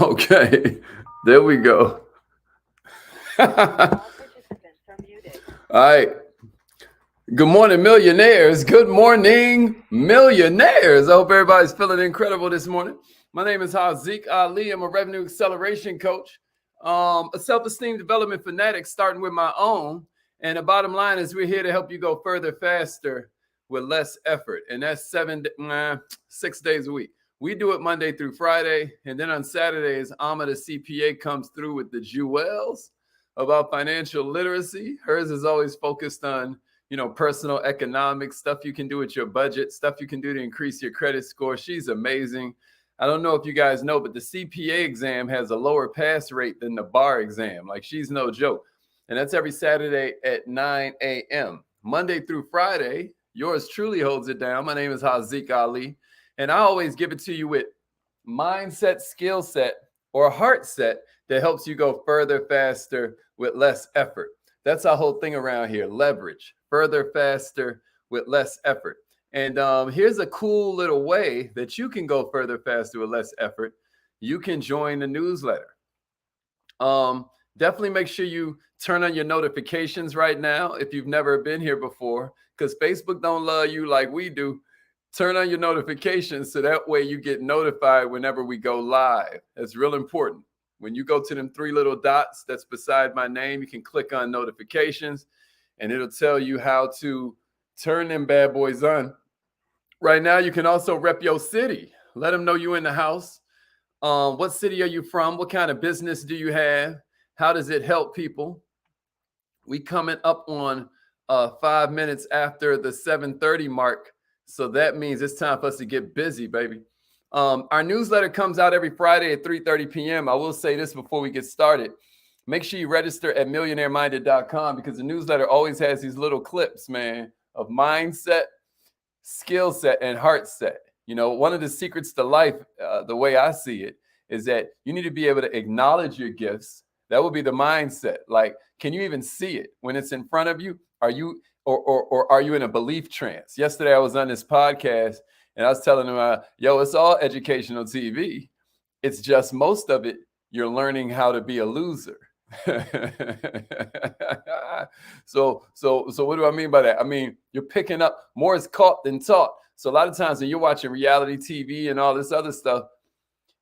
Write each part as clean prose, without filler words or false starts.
Okay, there we go. All right. Good morning, millionaires. Good morning, millionaires. I hope everybody's feeling incredible this morning. My name is Haziq Ali. I'm a revenue acceleration coach, a self-esteem development fanatic, starting with my own. And the bottom line is we're here to help you go further, faster, with less effort. And that's 6 days a week. We do it Monday through Friday. And then on Saturdays, Amma, the CPA, comes through with the jewels about financial literacy. Hers is always focused on personal economics, stuff you can do with your budget, stuff you can do to increase your credit score. She's amazing. I don't know if you guys know, but the CPA exam has a lower pass rate than the bar exam. Like, she's no joke. And that's every Saturday at 9 a.m. Monday through Friday, yours truly holds it down. My name is Haziq Ali, and I always give it to you with mindset, skill set, or heart set that helps you go further, faster, with less effort. That's our whole thing around here. Leverage, further, faster, with less effort. And here's a cool little way that you can go further, faster, with less effort. You can join the newsletter. Definitely make sure you turn on your notifications right now if you've never been here before, because Facebook don't love you like we do. Turn on your notifications so that way you get notified whenever we go live. That's real important. When you go to them 3 little dots that's beside my name, you can click on notifications and it'll tell you how to turn them bad boys on. Right now, you can also rep your city. Let them know you in the house. What city are you from? What kind of business do you have? How does it help people? We coming up on 5 minutes after the 7:30 mark. So that means it's time for us to get busy, baby. Our newsletter comes out every Friday at 3:30 p.m. I will say this before we get started. Make sure you register at millionaireminded.com, because the newsletter always has these little clips, man, of mindset, skill set, and heart set. One of the secrets to life, the way I see it, is that you need to be able to acknowledge your gifts. That would be the mindset. Like, can you even see it when it's in front of you? Are you or are you in a belief trance? Yesterday, I was on this podcast and I was telling them, yo, it's all educational TV. It's just most of it, you're learning how to be a loser. So what do I mean by that? I mean, you're picking up more is caught than taught. So a lot of times when you're watching reality TV and all this other stuff,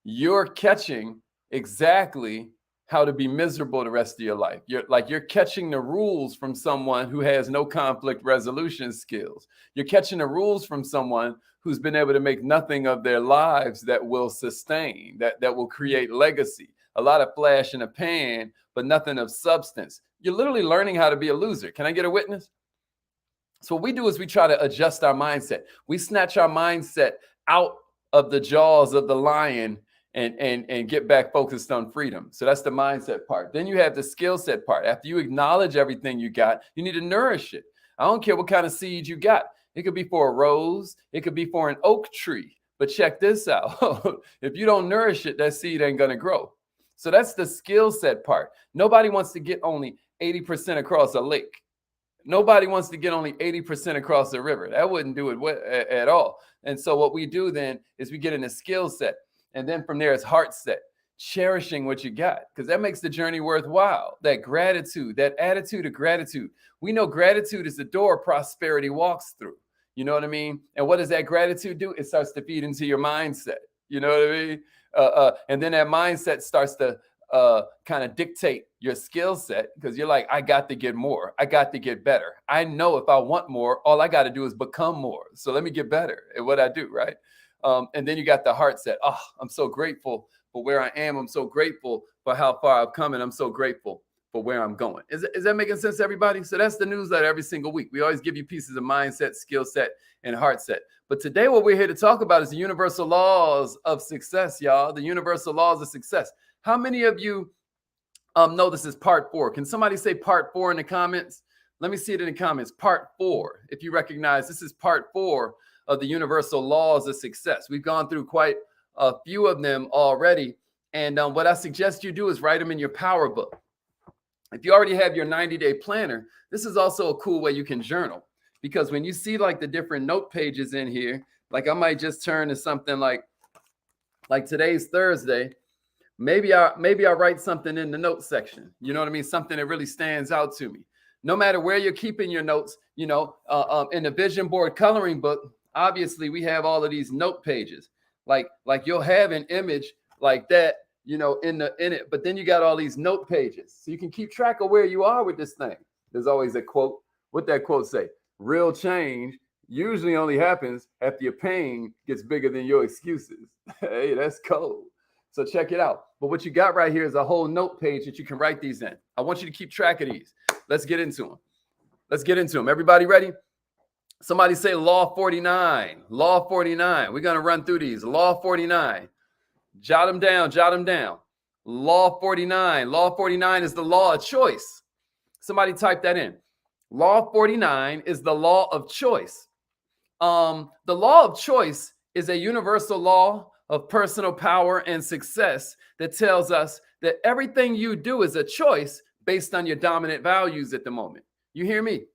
you're catching exactly how to be miserable the rest of your life. You're catching the rules from someone who has no conflict resolution skills. You're catching the rules from someone who's been able to make nothing of their lives that will sustain, that will create legacy. A lot of flash in a pan, but nothing of substance. You're literally learning how to be a loser. Can I get a witness? So what we do is we try to adjust our mindset. We snatch our mindset out of the jaws of the lion and get back focused on freedom. So that's the mindset part. Then you have the skill set part. After you acknowledge everything you got, you need to nourish it. I don't care what kind of seed you got. It could be for a rose. It could be for an oak tree. But check this out. If you don't nourish it, that seed ain't going to grow. So that's the skill set part. Nobody wants to get only 80% across a lake. Nobody wants to get only 80% across the river. That wouldn't do it at all. And so what we do then is we get in a skill set. And then from there, it's heart set, cherishing what you got, because that makes the journey worthwhile. That gratitude, that attitude of gratitude. We know gratitude is the door prosperity walks through. You know what I mean? And what does that gratitude do? It starts to feed into your mindset. You know what I mean? And then that mindset starts to kind of dictate your skill set, because you're like, I got to get more. I got to get better. I know if I want more, all I got to do is become more. So let me get better at what I do, right? And then you got the heart set. Oh, I'm so grateful for where I am. I'm so grateful for how far I've come, and I'm so grateful for where I'm going. Is that making sense to everybody? So that's the newsletter every single week. We always give you pieces of mindset, skill set, and heart set. But today what we're here to talk about is the universal laws of success, y'all. The universal laws of success. How many of you know this is part 4? Can somebody say part 4 in the comments? Let me see it in the comments. Part 4. If you recognize this is part 4 of the universal laws of success. We've gone through quite a few of them already. And what I suggest you do is write them in your power book. If you already have your 90-day planner, this is also a cool way you can journal. Because when you see like the different note pages in here, like I might just turn to something like today's Thursday. Maybe I write something in the notes section. You know what I mean? Something that really stands out to me. No matter where you're keeping your notes, in the vision board coloring book, obviously we have all of these note pages. Like you'll have an image like that, in it, but then you got all these note pages, so you can keep track of where you are with this thing. There's always a quote. What that quote say? Real change usually only happens after your pain gets bigger than your excuses. Hey, that's cold. So check it out. But what you got right here is a whole note page that you can write these in. I want you to keep track of these. Let's get into them. Everybody ready? Somebody say Law 49. Law 49. We're going to run through these. Law 49. Jot them down. Law 49. Law 49 is the law of choice. Somebody type that in. Law 49 is the law of choice. The law of choice is a universal law of personal power and success that tells us that everything you do is a choice based on your dominant values at the moment. You hear me?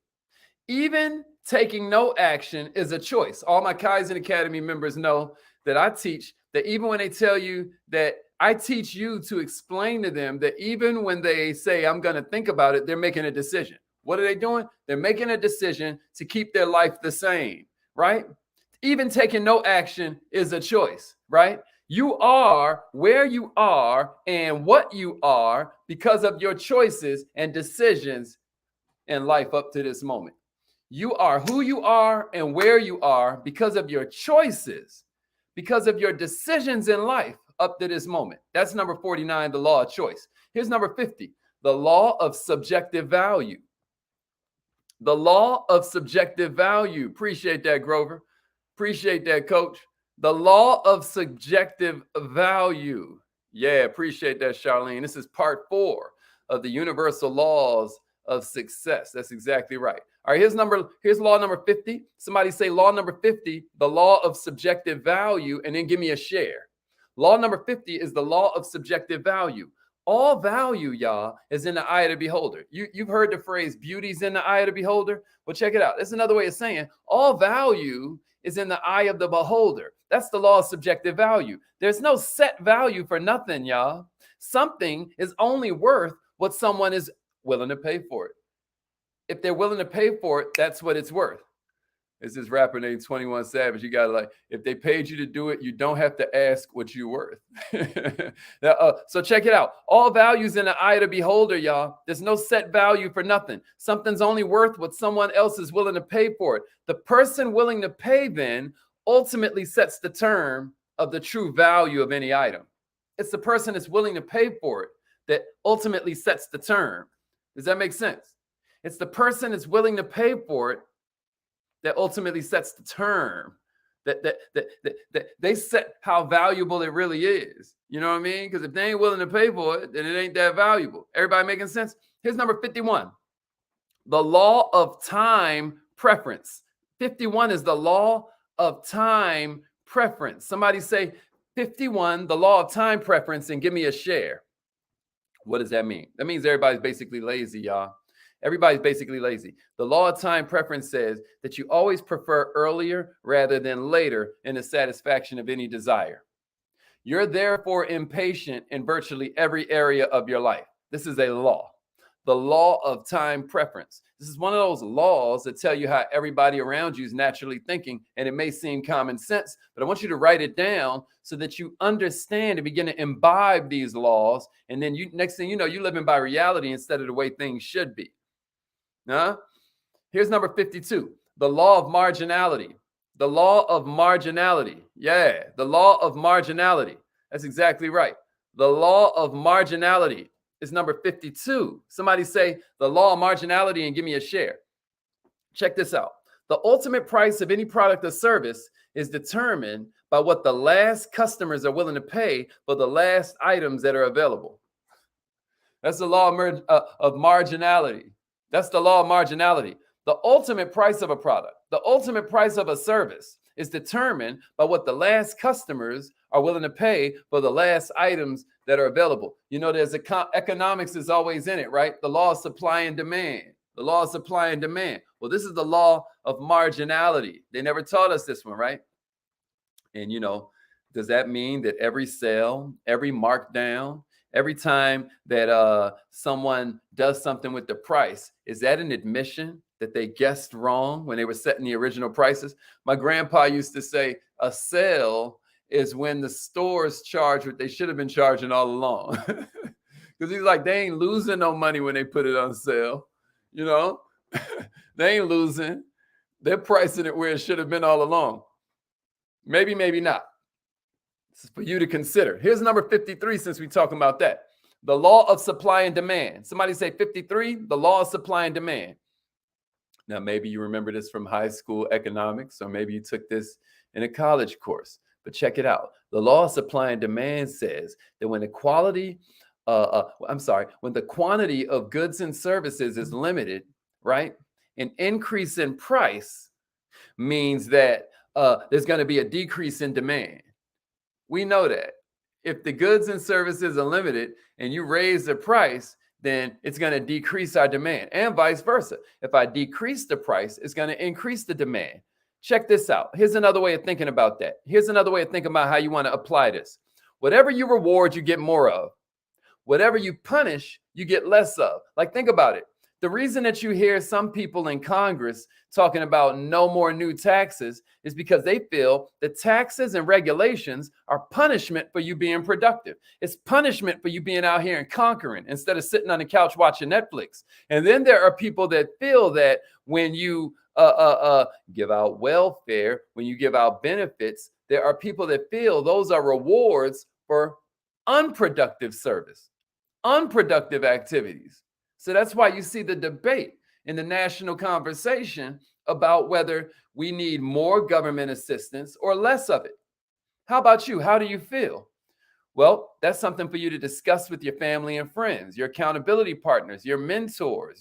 Even taking no action is a choice. All my Kaizen Academy members know that I teach that even when they tell you that I teach you to explain to them that even when they say, I'm going to think about it, they're making a decision. What are they doing? They're making a decision to keep their life the same, right? Even taking no action is a choice, right? You are where you are and what you are because of your choices and decisions in life up to this moment. You are who you are and where you are because of your choices, because of your decisions in life up to this moment. That's number 49, the law of choice. Here's number 50, the law of subjective value. The law of subjective value. Appreciate that, Grover. Appreciate that, Coach. The law of subjective value. Yeah, appreciate that, Charlene. This is part 4 of the universal laws of success. That's exactly right. All right, here's law number 50. Somebody say law number 50, the law of subjective value, and then give me a share. Law number 50 is the law of subjective value. All value, y'all, is in the eye of the beholder. You've heard the phrase beauty's in the eye of the beholder. Well, check it out. That's another way of saying all value is in the eye of the beholder. That's the law of subjective value. There's no set value for nothing, y'all. Something is only worth what someone is willing to pay for it. If they're willing to pay for it, that's what it's worth. It's this rapper named 21 Savage. You gotta if they paid you to do it, you don't have to ask what you're worth. So check it out. All values in the eye of the beholder, y'all. There's no set value for nothing. Something's only worth what someone else is willing to pay for it. The person willing to pay then ultimately sets the term of the true value of any item. It's the person that's willing to pay for it that ultimately sets the term. Does that make sense? It's the person that's willing to pay for it that ultimately sets the term, that they set how valuable it really is. You know what I mean? Because if they ain't willing to pay for it, then it ain't that valuable. Everybody making sense? Here's number 51, the law of time preference. 51 is the law of time preference. Somebody say 51, the law of time preference, and give me a share. What does that mean? That means everybody's basically lazy, y'all. Everybody's basically lazy. The law of time preference says that you always prefer earlier rather than later in the satisfaction of any desire. You're therefore impatient in virtually every area of your life. This is a law. The law of time preference. This is one of those laws that tell you how everybody around you is naturally thinking, and it may seem common sense, but I want you to write it down so that you understand and begin to imbibe these laws, and then next thing you know, you're living by reality instead of the way things should be. Here's number 52, the law of marginality. The law of marginality. Yeah, the law of marginality. That's exactly right. The law of marginality is number 52. Somebody say the law of marginality and give me a share. Check this out. The ultimate price of any product or service is determined by what the last customers are willing to pay for the last items that are available. That's the law of marginality. That's the law of marginality. The ultimate price of a product, the ultimate price of a service is determined by what the last customers are willing to pay for the last items that are available. You know, there's economics is always in it, right? The law of supply and demand. The law of supply and demand. Well, this is the law of marginality. They never taught us this one, right? And, you know, Does that mean that every sale, every markdown, every time that someone does something with the price, is that an admission that they guessed wrong when they were setting the original prices? My grandpa used to say a sale is when the stores charge what they should have been charging all along. Because he's like, they ain't losing no money when they put it on sale. You know, they ain't losing. They're pricing it where it should have been all along. Maybe, maybe not. This is for you to consider. Here's number 53, since we're talking about that. The law of supply and demand. Somebody say 53, the law of supply and demand. Now, maybe you remember this from high school economics, or maybe you took this in a college course, but check it out. The law of supply and demand says that when the quantity of goods and services is limited, right, an increase in price means that there's going to be a decrease in demand. We know that if the goods and services are limited and you raise the price, then it's going to decrease our demand, and vice versa. If I decrease the price, it's going to increase the demand. Check this out. Here's another way of thinking about that. Here's another way of thinking about how you want to apply this. Whatever you reward, you get more of. Whatever you punish, you get less of. Like, think about it. The reason that you hear some people in Congress talking about no more new taxes is because they feel that taxes and regulations are punishment for you being productive. It's punishment for you being out here and conquering instead of sitting on the couch watching Netflix. And then there are people that feel that when you give out welfare, when you give out benefits, there are people that feel those are rewards for unproductive service, unproductive activities. So that's why you see the debate in the national conversation about whether we need more government assistance or less of it. How about you? How do you feel? Well, that's something for you to discuss with your family and friends, your accountability partners, your mentors,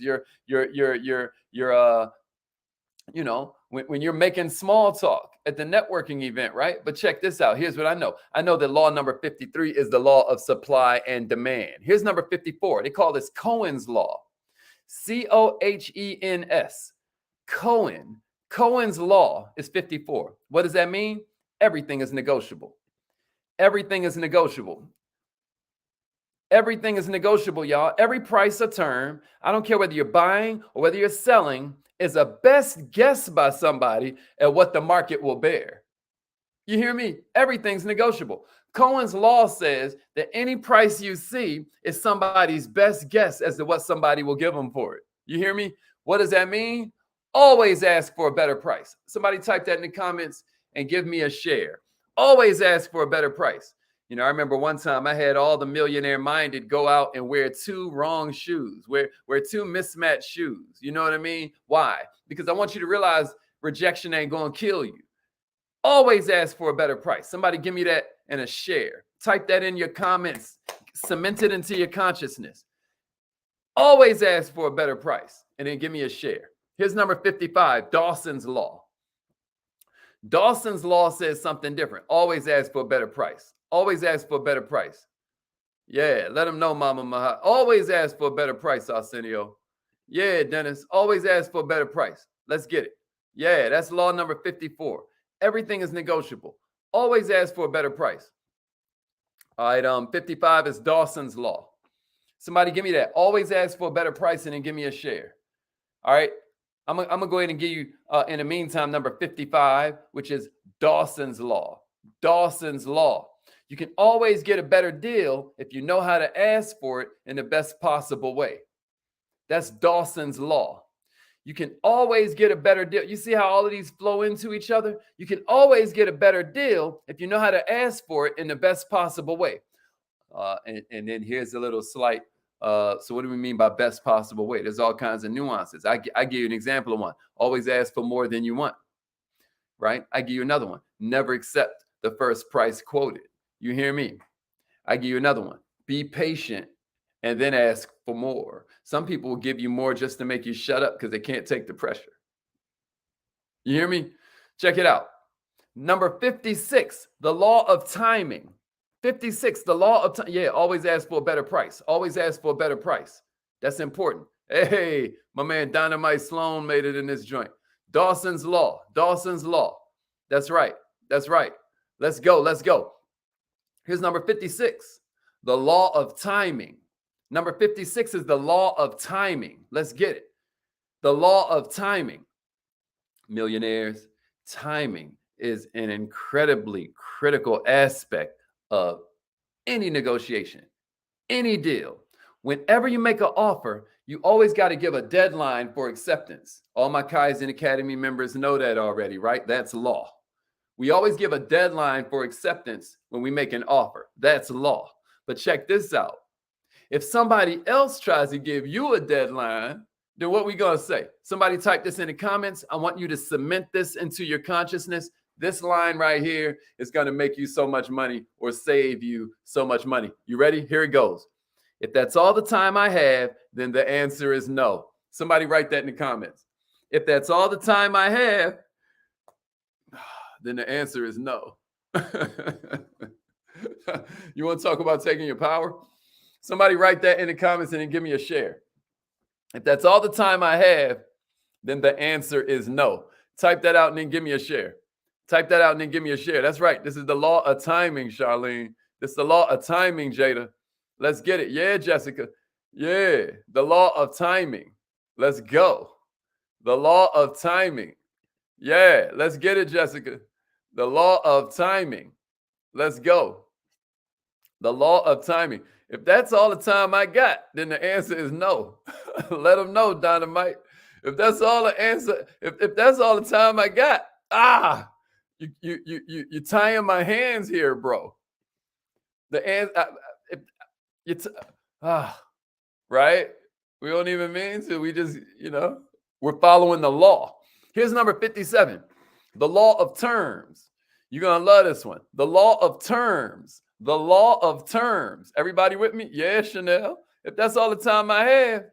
when you're making small talk at the networking event, right? But check this out. Here's what I know. I know that law number 53 is the law of supply and demand. Here's number 54. They call this Cohen's law. Cohens. Cohen's law is 54. What does that mean? Everything is negotiable. Everything is negotiable. Everything is negotiable, y'all. Every price or term, I don't care whether you're buying or whether you're selling, is a best guess by somebody at what the market will bear. You hear me? Everything's negotiable. Cohen's law says that any price you see is somebody's best guess as to what somebody will give them for it. You hear me? What does that mean? Always ask for a better price. Somebody type that in the comments and give me a share. Always ask for a better price. You know, I remember one time I had all the millionaire minded go out and wear two wrong shoes, wear two mismatched shoes. You know what I mean? Why? Because I want you to realize rejection ain't going to kill you. Always ask for a better price. Somebody give me that and a share. Type that in your comments. Cement it into your consciousness. Always ask for a better price and then give me a share. Here's number 55, Dawson's Law. Dawson's Law says something different. Always ask for a better price. Always ask for a better price. Yeah, let them know, Mama Maha. Always ask for a better price, Arsenio. Yeah, Dennis. Always ask for a better price. Let's get it. Yeah, that's law number 54. Everything is negotiable. Always ask for a better price. All right, 55 is Dawson's Law. Somebody give me that. Always ask for a better price and then give me a share. All right, I'm gonna go ahead and give you, in the meantime, number 55, which is Dawson's Law. Dawson's Law. You can always get a better deal if you know how to ask for it in the best possible way. That's Dawson's Law. You can always get a better deal. You see how all of these flow into each other? You can always get a better deal if you know how to ask for it in the best possible way. And then here's a little slight. So what do we mean by best possible way? There's all kinds of nuances. I give you an example of one. Always ask for more than you want, right? I give you another one. Never accept the first price quoted. You hear me? I give you another one. Be patient and then ask for more. Some people will give you more just to make you shut up because they can't take the pressure. You hear me? Check it out. Number 56, the law of timing. 56, the law of time. Yeah, always ask for a better price. Always ask for a better price. That's important. Hey, my man Dynamite Sloan made it in this joint. Dawson's Law. Dawson's Law. That's right. That's right. Let's go. Let's go. Here's number 56, the law of timing. Number 56 is the law of timing. Let's get it. The law of timing. Millionaires, timing is an incredibly critical aspect of any negotiation, any deal. Whenever you make an offer, you always got to give a deadline for acceptance. All my Kaizen Academy members know that already, right? That's law. We always give a deadline for acceptance when we make an offer. That's law. But check this out. If somebody else tries to give you a deadline, then what we going to say? Somebody type this in the comments. I want you to cement this into your consciousness. This line right here is going to make you so much money or save you so much money. You ready? Here it goes. If that's all the time I have, then the answer is no. Somebody write that in the comments. If that's all the time I have, then the answer is no. You want to talk about taking your power? Somebody write that in the comments and then give me a share. If that's all the time I have, then the answer is no. Type that out and then give me a share. Type that out and then give me a share. That's right. This is the law of timing, Charlene. This is the law of timing, Jada. Let's get it. Yeah, Jessica. Yeah, the law of timing. Let's go. The law of timing. Yeah, let's get it, Jessica. The law of timing. Let's go. The law of timing. If that's all the time I got, then the answer is no. Let them know, Dynamite. If that's all the answer, if that's all the time I got, you're tying my hands here, bro. The answer, right? We don't even mean to. We just, we're following the law. Here's number 57, the law of terms. You're going to love this one. The law of terms. The law of terms. Everybody with me? Yeah, Chanel. If that's all the time I have,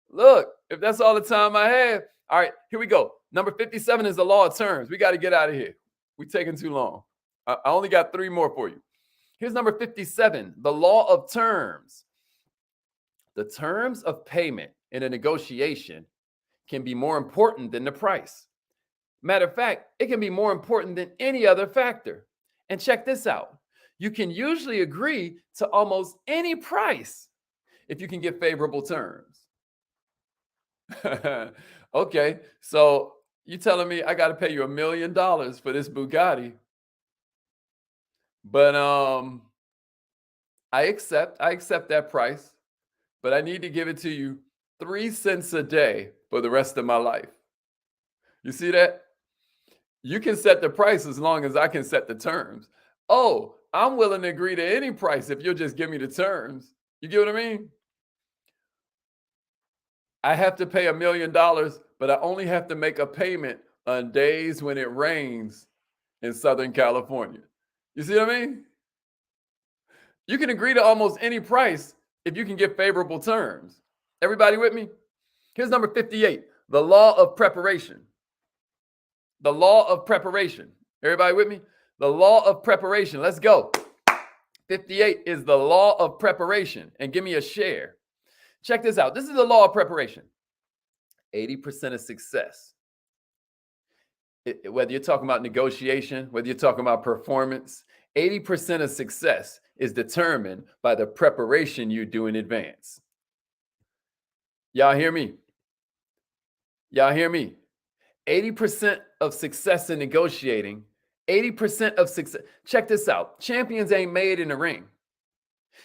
look, if that's all the time I have. All right, here we go. Number 57 is the law of terms. We got to get out of here. We're taking too long. I only got 3 more for you. Here's number 57, the law of terms. The terms of payment in a negotiation can be more important than the price. Matter of fact, it can be more important than any other factor. And check this out. You can usually agree to almost any price if you can get favorable terms. Okay, so you telling me I got to pay you $1 million for this Bugatti, but I accept that price, but I need to give it to you 3 cents a day for the rest of my life. You see that? You can set the price as long as I can set the terms. Oh, I'm willing to agree to any price if you'll just give me the terms. You get what I mean? I have to pay $1 million, but I only have to make a payment on days when it rains in Southern California. You see what I mean? You can agree to almost any price if you can get favorable terms. Everybody with me? Here's number 58, the law of preparation. The law of preparation. Everybody with me? The law of preparation. Let's go. 58 is the law of preparation. And give me a share. Check this out. This is the law of preparation. 80% of success. Whether you're talking about negotiation, whether you're talking about performance, 80% of success is determined by the preparation you do in advance. Y'all hear me? Y'all hear me? 80% of success in negotiating, 80% of success. Check this out. Champions ain't made in the ring.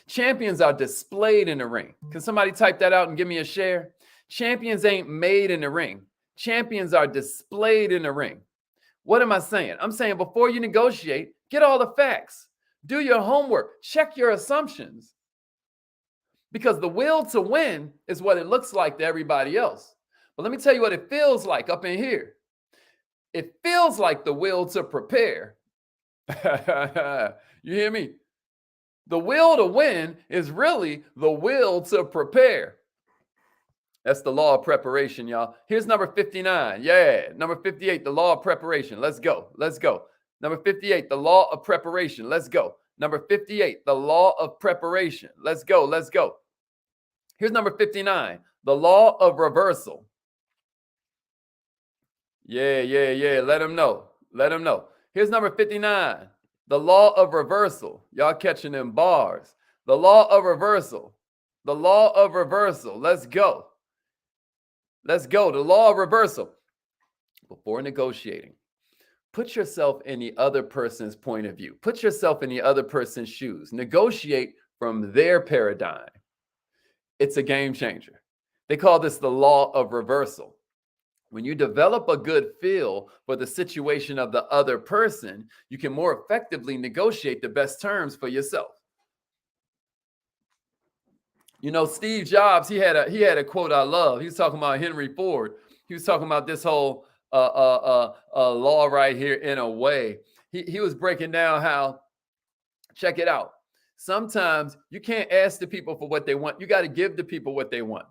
Champions are displayed in the ring. Can somebody type that out and give me a share? Champions ain't made in the ring. Champions are displayed in the ring. What am I saying? I'm saying before you negotiate, get all the facts. Do your homework. Check your assumptions. Because the will to win is what it looks like to everybody else. But let me tell you what it feels like up in here. It feels like the will to prepare. You hear me? The will to win is really the will to prepare. That's the law of preparation, y'all. Here's number 59. Yeah, number 58, the law of preparation. Let's go. Let's go. Number 58, the law of preparation. Let's go. Number 58, the law of preparation. Let's go. Let's go. Here's number 59, the law of reversal. Yeah. Let them know. Let them know. Here's number 59, The law of reversal. Y'all catching them bars. The law of reversal. The law of reversal. Let's go. Let's go. The law of reversal. Before negotiating, put yourself in the other person's point of view. Put yourself in the other person's shoes. Negotiate from their paradigm. It's a game changer. They call this the law of reversal. When you develop a good feel for the situation of the other person, you can more effectively negotiate the best terms for yourself. You know, Steve Jobs, he had a quote I love. He was talking about Henry Ford. He was talking about this whole law right here in a way. He was breaking down how, check it out. Sometimes you can't ask the people for what they want. You got to give the people what they want.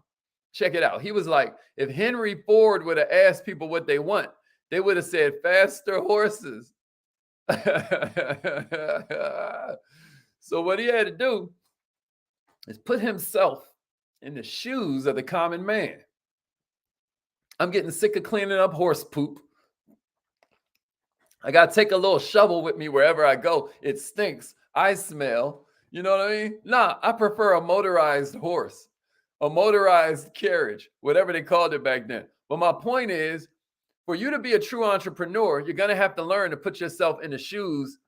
Check it out. He was like, if Henry Ford would have asked people what they want, they would have said faster horses. So what he had to do is put himself in the shoes of the common man. I'm getting sick of cleaning up horse poop. I got to take a little shovel with me wherever I go. It stinks. I smell. You know what I mean? Nah, I prefer a motorized horse, a motorized carriage, whatever they called it back then. But my point is, for you to be a true entrepreneur, you're going to have to learn to put yourself in the shoes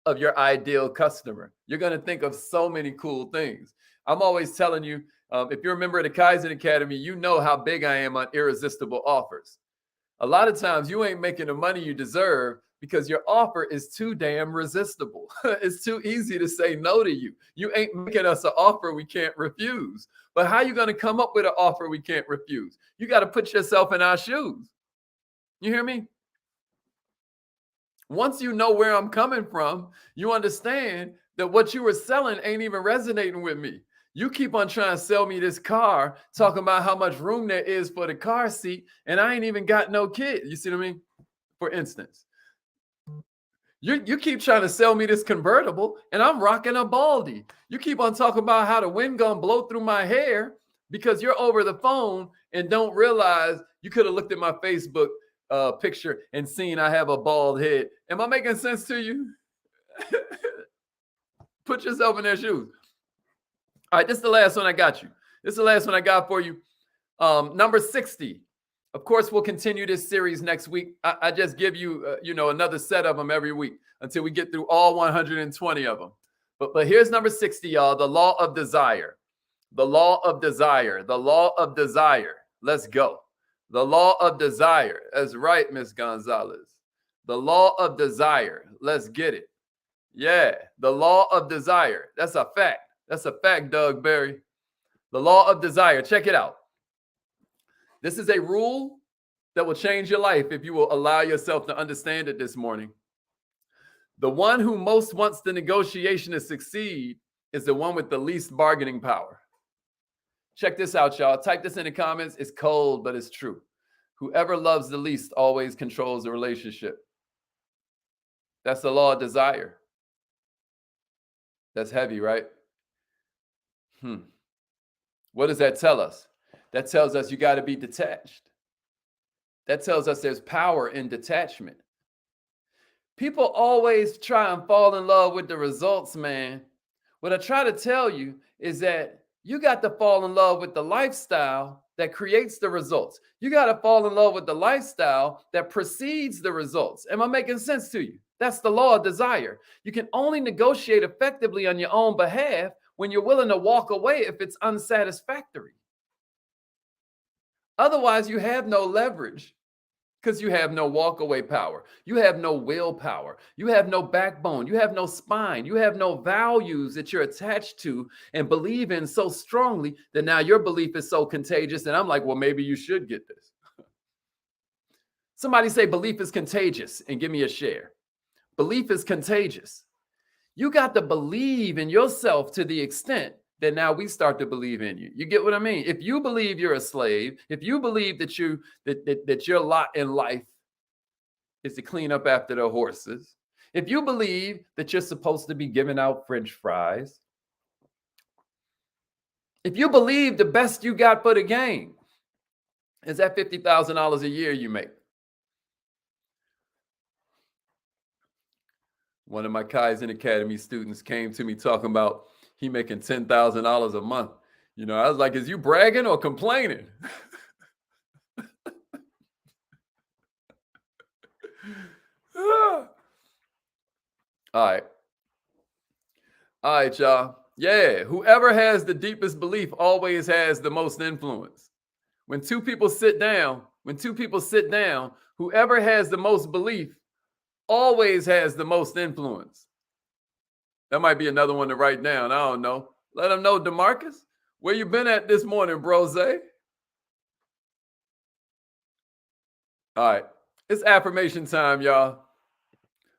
of your ideal customer. You're going to think of so many cool things. I'm always telling you, if you're a member of the Kaizen Academy, you know how big I am on irresistible offers. A lot of times you ain't making the money you deserve because your offer is too damn resistible. It's too easy to say no to you. You ain't making us an offer we can't refuse. But how you going to come up with an offer we can't refuse? You got to put yourself in our shoes. You hear me? Once you know where I'm coming from, you understand that what you were selling ain't even resonating with me. You keep on trying to sell me this car, talking about how much room there is for the car seat, and I ain't even got no kid. You see what I mean? For instance, you keep trying to sell me this convertible, and I'm rocking a Baldy. You keep on talking about how the wind gonna blow through my hair because you're over the phone and don't realize you could have looked at my Facebook picture and seen I have a bald head. Am I making sense to you? Put yourself in their shoes. All right, this is the last one I got you. This is the last one I got for you. Number 60. Of course, we'll continue this series next week. I just give you, another set of them every week until we get through all 120 of them. But here's number 60, y'all. The law of desire. The law of desire. The law of desire. Let's go. The law of desire. That's right, Miss Gonzalez. The law of desire. Let's get it. Yeah, the law of desire. That's a fact. That's a fact, Doug Barry. The law of desire. Check it out. This is a rule that will change your life if you will allow yourself to understand it this morning. The one who most wants the negotiation to succeed is the one with the least bargaining power. Check this out, y'all. Type this in the comments. It's cold, but it's true. Whoever loves the least always controls the relationship. That's the law of desire. That's heavy, right? What does that tell us? That tells us you got to be detached. That tells us there's power in detachment. People always try and fall in love with the results, man. What I try to tell you is that you got to fall in love with the lifestyle that creates the results. You got to fall in love with the lifestyle that precedes the results. Am I making sense to you? That's the law of desire. You can only negotiate effectively on your own behalf when you're willing to walk away if it's unsatisfactory. Otherwise, you have no leverage because you have no walkaway power. You have no willpower. You have no backbone. You have no spine. You have no values that you're attached to and believe in so strongly that now your belief is so contagious. And I'm like, well, maybe you should get this. Somebody say belief is contagious and give me a share. Belief is contagious. You got to believe in yourself to the extent that now we start to believe in you. You get what I mean? If you believe you're a slave, if you believe that that your lot in life is to clean up after the horses, if you believe that you're supposed to be giving out French fries, if you believe the best you got for the game is that $50,000 a year you make. One of my Kaizen Academy students came to me talking about he making $10,000 a month. You know, I was like, is you bragging or complaining? All right. All right, y'all. Yeah. Whoever has the deepest belief always has the most influence. When two people sit down, whoever has the most belief always has the most influence. That might be another one to write down. I don't know. Let them know, DeMarcus. Where you been at this morning, brose? All right. It's affirmation time, y'all.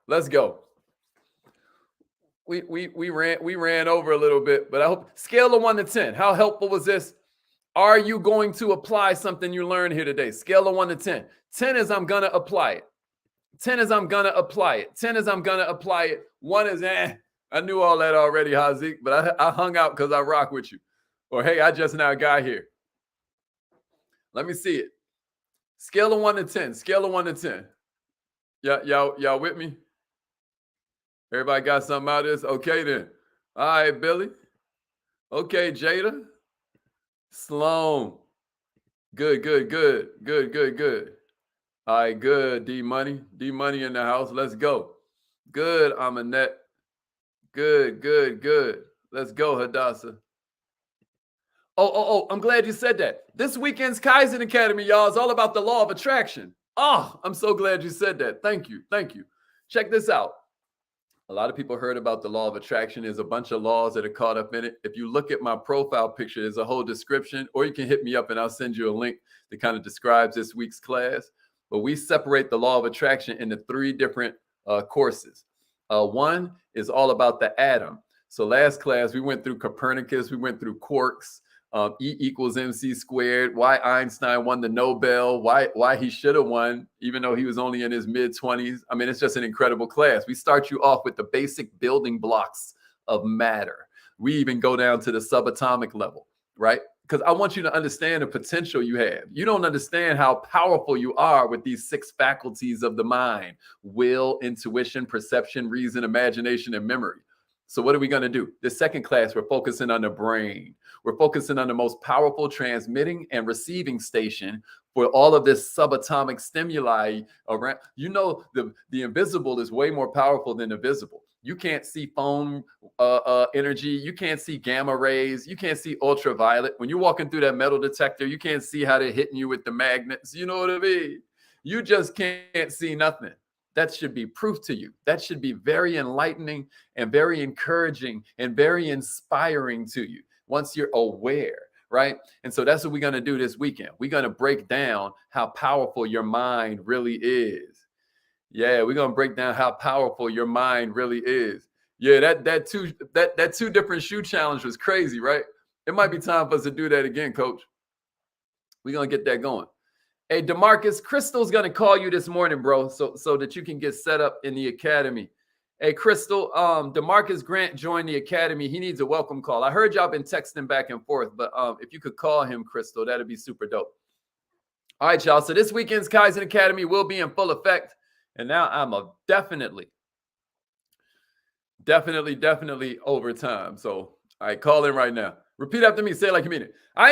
Let's go. We ran over a little bit, but I hope scale of 1 to 10. How helpful was this? Are you going to apply something you learned here today? Scale of 1 to 10. 10 is I'm gonna apply it. 10 is I'm gonna apply it. 10 is I'm gonna apply it. 1 is I knew all that already, Hazik, but I hung out because I rock with you. Or hey, I just now got here. Let me see it. Scale of 1 to 10. Scale of 1 to 10. Y'all with me? Everybody got something out of this? Okay, then. All right, Billy. Okay, Jada. Sloan. Good. All right, good. D-Money. D-Money in the house. Let's go. Good, Amanette. Good. Let's go, Hadassah. Oh, I'm glad you said that. This weekend's Kaizen Academy, y'all, is all about the law of attraction. Oh, I'm so glad you said that. Thank you. Check this out. A lot of people heard about the law of attraction. There's a bunch of laws that are caught up in it. If you look at my profile picture, there's a whole description, or you can hit me up and I'll send you a link that kind of describes this week's class. But we separate the law of attraction into 3 different courses. One is all about the atom. So last class, we went through Copernicus, we went through quarks, E equals MC squared, why Einstein won the Nobel, why he should have won, even though he was only in his mid-20s. I mean, it's just an incredible class. We start you off with the basic building blocks of matter. We even go down to the subatomic level, right? Because I want you to understand the potential you have. You don't understand how powerful you are with these 6 faculties of the mind: will, intuition, perception, reason, imagination, and memory. So what are we going to do? This second class, we're focusing on the brain. We're focusing on the most powerful transmitting and receiving station for all of this subatomic stimuli around. You know, the invisible is way more powerful than the visible. You can't see foam energy. You can't see gamma rays. You can't see ultraviolet. When you're walking through that metal detector, you can't see how they're hitting you with the magnets. You know what I mean? You just can't see nothing. That should be proof to you. That should be very enlightening and very encouraging and very inspiring to you once you're aware, right? And so that's what we're going to do this weekend. We're going to break down how powerful your mind really is. Yeah, we're going to break down how powerful your mind really is. Yeah, that two different shoe challenge was crazy, right? It might be time for us to do that again, coach. We're going to get that going. Hey, DeMarcus, Crystal's going to call you this morning, bro, so that you can get set up in the academy. Hey, Crystal, DeMarcus Grant joined the academy. He needs a welcome call. I heard y'all been texting back and forth, but if you could call him, Crystal, that'd be super dope. All right, y'all. So this weekend's Kaizen Academy will be in full effect. And now I'm definitely over time. So, all right, call in right now. Repeat after me. Say it like you mean it. I am